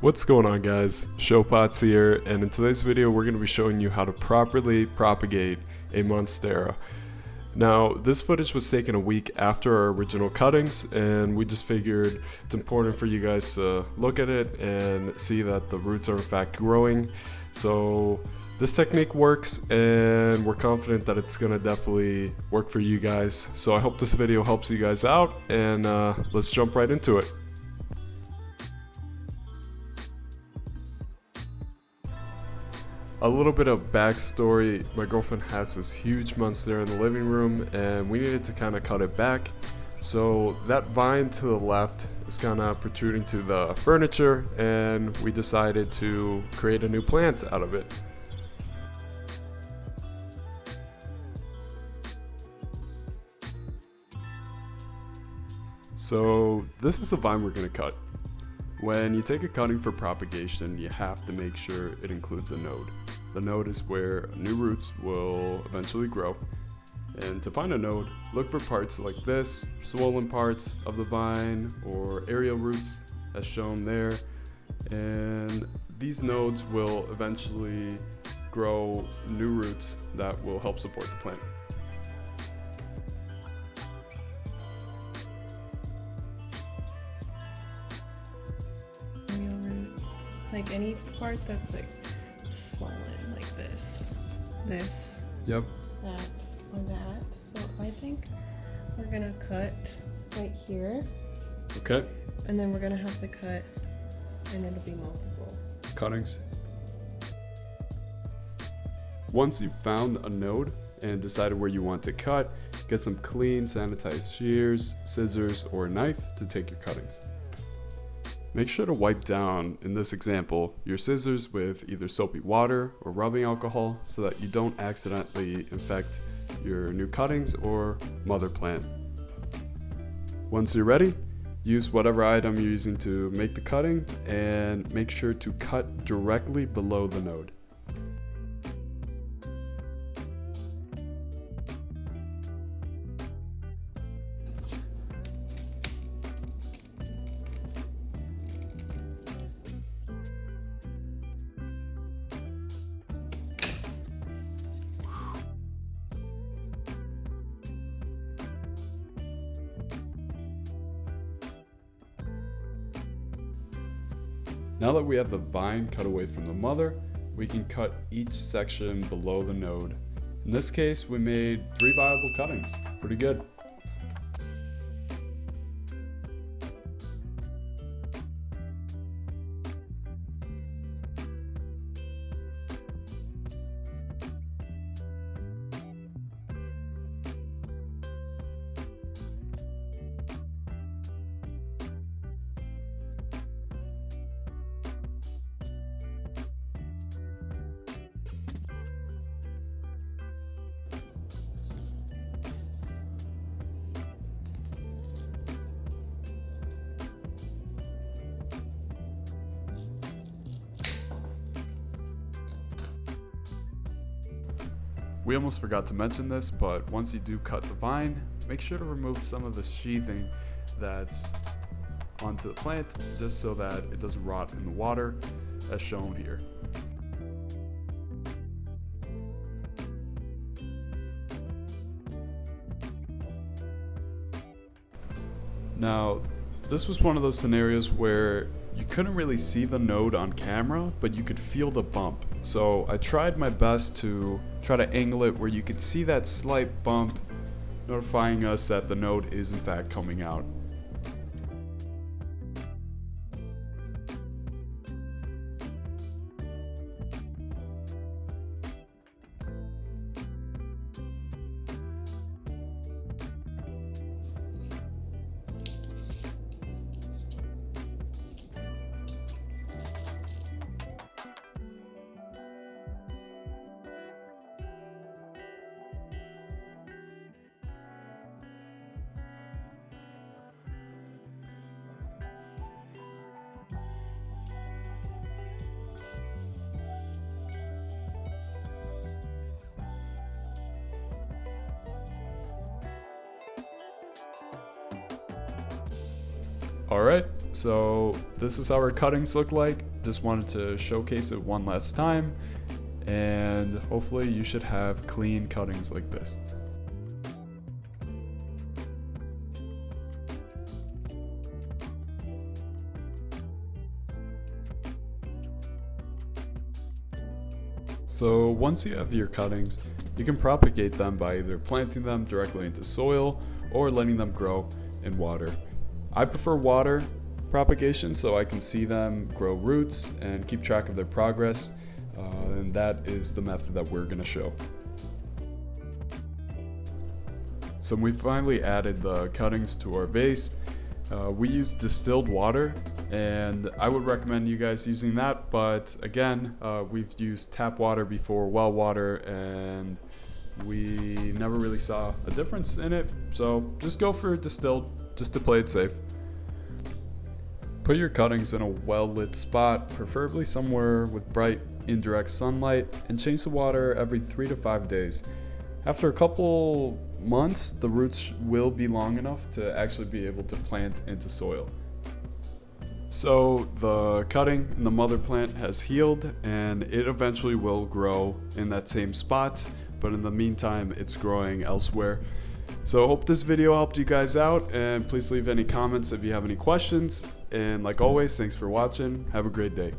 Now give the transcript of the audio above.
What's going on, guys? Showpots here, and in today's video we're going to be showing you how to properly propagate a Monstera. Now, this footage was taken a week after our original cuttings, and we just figured it's important for you guys to look at it and see that the roots are in fact growing. So this technique works, and we're confident that it's going to definitely work for you guys. So I hope this video helps you guys out, and let's jump right into it. A little bit of backstory: my girlfriend has this huge Monstera in the living room, and we needed to kind of cut it back. So that vine to the left is kind of protruding to the furniture, and we decided to create a new plant out of it. So this is the vine we're going to cut. When you take a cutting for propagation, you have to make sure it includes a node. The node is where new roots will eventually grow. And to find a node, look for parts like this, swollen parts of the vine, or aerial roots as shown there. And these nodes will eventually grow new roots that will help support the plant. Like any part that's like swollen, like this, Yep. that, or that. So I think we're gonna cut right here. Okay. And then we're gonna have to cut, and it'll be multiple Cuttings. Once you've found a node and decided where you want to cut, get some clean, sanitized shears, scissors, or a knife to take your cuttings. Make sure to wipe down, in this example, your scissors with either soapy water or rubbing alcohol so that you don't accidentally infect your new cuttings or mother plant. Once you're ready, use whatever item you're using to make the cutting and make sure to cut directly below the node. Now that we have the vine cut away from the mother, we can cut each section below the node. In this case, we made 3 viable cuttings. Pretty good. We almost forgot to mention this, but once you do cut the vine, make sure to remove some of the sheathing that's onto the plant, just so that it doesn't rot in the water, as shown here. Now, this was one of those scenarios where you couldn't really see the node on camera, but you could feel the bump. So I tried my best to try to angle it where you could see that slight bump, notifying us that the node is in fact coming out. Alright, So this is how our cuttings look like. Just wanted to showcase it one last time, and hopefully you should have clean cuttings like this. So once you have your cuttings, you can propagate them by either planting them directly into soil or letting them grow in water. I prefer water propagation so I can see them grow roots and keep track of their progress, and that is the method that we're going to show. So we finally added the cuttings to our vase. We use distilled water, and I would recommend you guys using that, but again, we've used tap water before, well water, and we never really saw a difference in it, so just go for distilled just to play it safe. Put your cuttings in a well-lit spot, preferably somewhere with bright indirect sunlight, and change the water every 3 to 5 days. After a couple months, the roots will be long enough to actually be able to plant into soil. So the cutting in the mother plant has healed, and it eventually will grow in that same spot, but in the meantime it's growing elsewhere. So I hope this video helped you guys out, and please leave any comments if you have any questions, and like always, thanks for watching. Have a great day.